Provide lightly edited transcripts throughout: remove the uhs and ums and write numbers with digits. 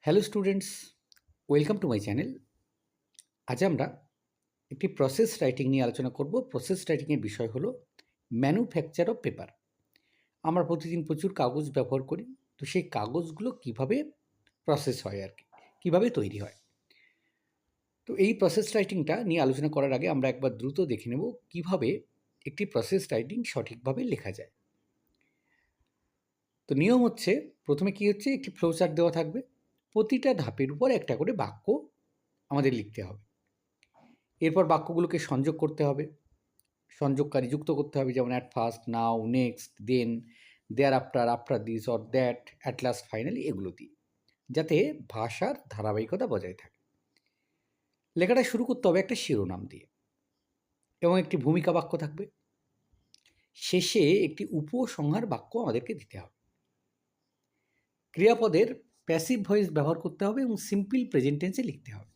Hello students, welcome to my channel. আজ আমরা একটি প্রসেস রাইটিং নিয়ে আলোচনা করব। প্রসেস রাইটিংয়ের বিষয় হলো ম্যানুফ্যাকচার অফ পেপার। আমরা প্রতিদিন প্রচুর কাগজ ব্যবহার করি, তো সেই কাগজগুলো কিভাবে প্রসেস হয় আর কি, কীভাবে তৈরি হয়। তো এই প্রসেস রাইটিংটা নিয়ে আলোচনা করার আগে আমরা একবার দ্রুত দেখে নেব কিভাবে একটি প্রসেস রাইটিং সঠিকভাবে লেখা যায়। তো নিয়ম হচ্ছে, প্রথমে কি হচ্ছে, একটি ফ্লোচার্ট দেওয়া থাকবে। প্রতিটা ধাপের উপর একটা করে বাক্য আমাদের লিখতে হবে। এরপর বাক্যগুলোকে সংযোগ করতে হবে, সংযোগকারী যুক্ত করতে হবে, যেমন at first, now, next, then, thereafter, after this or that, at last, finally, এগুলো দিয়ে, যাতে ভাষার ধারাবাহিকতা বজায় থাকে। লেখাটা শুরু করতে হবে একটা শিরোনাম দিয়ে, এবং একটি ভূমিকা বাক্য থাকবে। শেষে একটি উপসংহার বাক্য আমাদেরকে দিতে হবে। ক্রিয়াপদের প্যাসিভ ভয়েস ব্যবহার করতে হবে এবং সিম্পল প্রেজেন্ট টেন্সে লিখতে হবে।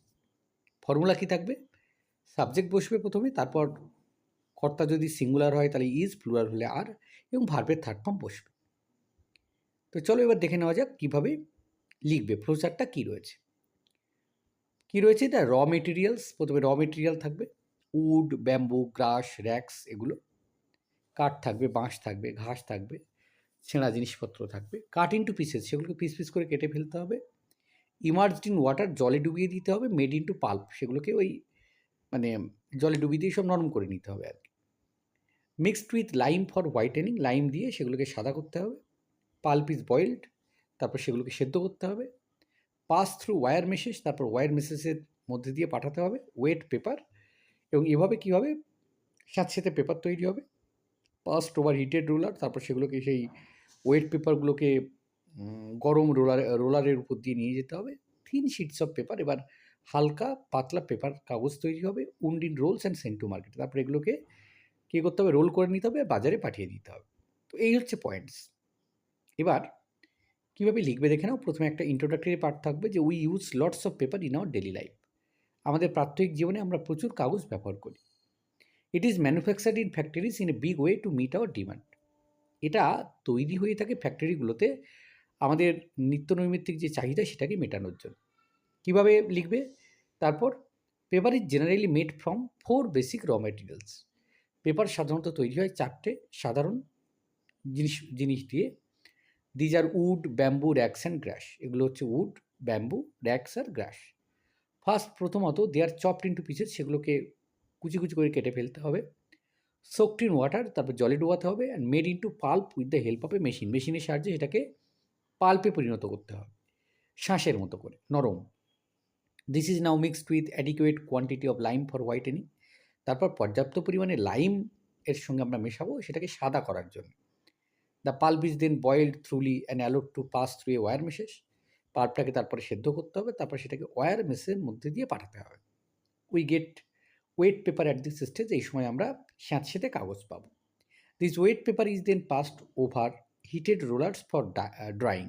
ফর্মুলা কী থাকবে? সাবজেক্ট বসবে প্রথমে, তারপর কর্তা যদি সিঙ্গুলার হয় তাহলে ইজ, প্লুরাল হলে আর, এবং ভার্বের থার্ড ফর্ম বসবে। তো চলো এবার দেখে নেওয়া যাক কীভাবে লিখবে। ফ্লোচার্টটা কী রয়েছে, এটা র মেটেরিয়ালস। প্রথমে র মেটেরিয়াল থাকবে, উড, ব্যাম্বু, গ্রাস, র্যাক্স, এগুলো। কাঠ থাকবে, বাঁশ থাকবে, ঘাস থাকবে, ছেঁড়া জিনিসপত্র থাকবে। কাট ইন্টু পিসেস, সেগুলোকে পিস পিস করে কেটে ফেলতে হবে। ইমার্জড ইন ওয়াটার, জলে ডুবিয়ে দিতে হবে। মেড ইন্টু পাল্প, সেগুলোকে ওই মানে জলে ডুবিয়ে দিয়ে সব নরম করে নিতে হবে আর কি। Mixed with lime for whitening, lime দিয়ে সেগুলোকে সাদা করতে হবে। পাল্প ইজ বয়েলড, তারপর সেগুলোকে সেদ্ধ করতে হবে। পাস থ্রু ওয়্যার মেসেজ, তারপর ওয়্যার মেসেজের মধ্যে দিয়ে পাঠাতে হবে। ওয়েট পেপার, এবং এভাবে কীভাবে স্যাঁতসেঁতে পেপার তৈরি হবে। পাস্ট ওভার হিটেড রোলার, তারপর সেগুলোকে সেই ওয়েট পেপারগুলোকে গরম রোলারের উপর দিয়ে নিয়ে যেতে হবে। থিন শিটস অফ পেপার, এবার হালকা পাতলা পেপার কাগজ তৈরি হবে। Wound in rolls and send to market, তারপর এগুলোকে কী করতে হবে? রোল করে নিতে হবে, বাজারে পাঠিয়ে দিতে হবে। তো এই হচ্ছে পয়েন্টস। এবার কীভাবে লিখবে দেখে নাও। প্রথমে একটা ইন্ট্রোডাক্টরি পার্ট থাকবে, যে we use lots of paper in our daily life. আমাদের প্রাত্যহিক জীবনে আমরা প্রচুর কাগজ ব্যবহার করি। It is manufactured in factories in a big way to meet our demand. এটা তৈরি হয়ে থাকে ফ্যাক্টরিগুলোতে আমাদের নিত্য নৈমিত্তিক যে চাহিদা সেটাকে মেটানোর জন্য। কীভাবে লিখবে? তারপর paper is generally made from 4 basic raw materials. Paper সাধারণত তৈরি হয় 4টে সাধারণ জিনিস দিয়ে। These are wood, bamboo, rags and grass. এগুলো হচ্ছে উড, ব্যাম্বু, র্যাক্স আর গ্রাস। প্রথমত they are chopped into pieces, সেগুলোকে কুচি কুচি করে কেটে ফেলতে হবে। সোকড ইন ওয়াটার, তারপর জলে ডোবাতে হবে। And made into pulp with the help of A machine, মেশিনের সাহায্যে সেটাকে পাল্পে পরিণত করতে হবে, শাঁসের মতো করে নরম। This is now mixed with adequate quantity of lime for whitening. তারপর পর্যাপ্ত পরিমাণে লাইম এর সঙ্গে আমরা মেশাবো সেটাকে সাদা করার জন্য। The pulp is then boiled thoroughly and allowed to pass through a wire mesh. পাল্পটাকে তারপরে সেদ্ধ করতে হবে, তারপর সেটাকে ওয়্যার মেসের মধ্যে দিয়ে পাঠাতে হবে। We get wet paper at this stage, এই সময় আমরা স্যাঁতসেঁতে কাগজ পাবো। This wet paper is then passed over heated rollers for drying.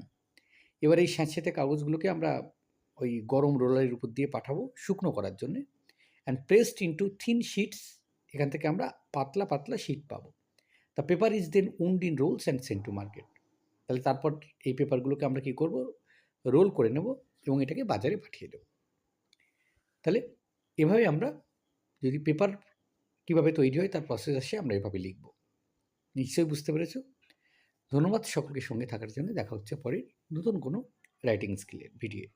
এবার এই স্যাঁতসেঁতে কাগজগুলোকে আমরা ওই গরম রোলারের উপর দিয়ে পাঠাবো শুকনো করার জন্যে। And pressed into thin sheets, এখান থেকে আমরা পাতলা পাতলা শিট পাবো। The paper is then wound in rolls and send to market. তাহলে তারপর এই পেপারগুলোকে আমরা কী করব? রোল করে নেব এবং এটাকে বাজারে পাঠিয়ে দেব। তাহলে এভাবে আমরা, যদি পেপার কীভাবে তৈরি হয় তার প্রসেস আসে, আমরা এভাবে লিখব। নিশ্চয়ই বুঝতে পেরেছ। ধন্যবাদ সকলকে সঙ্গে থাকার জন্য। দেখা হচ্ছে পরের নতুন কোনো রাইটিং স্কিলের ভিডিও।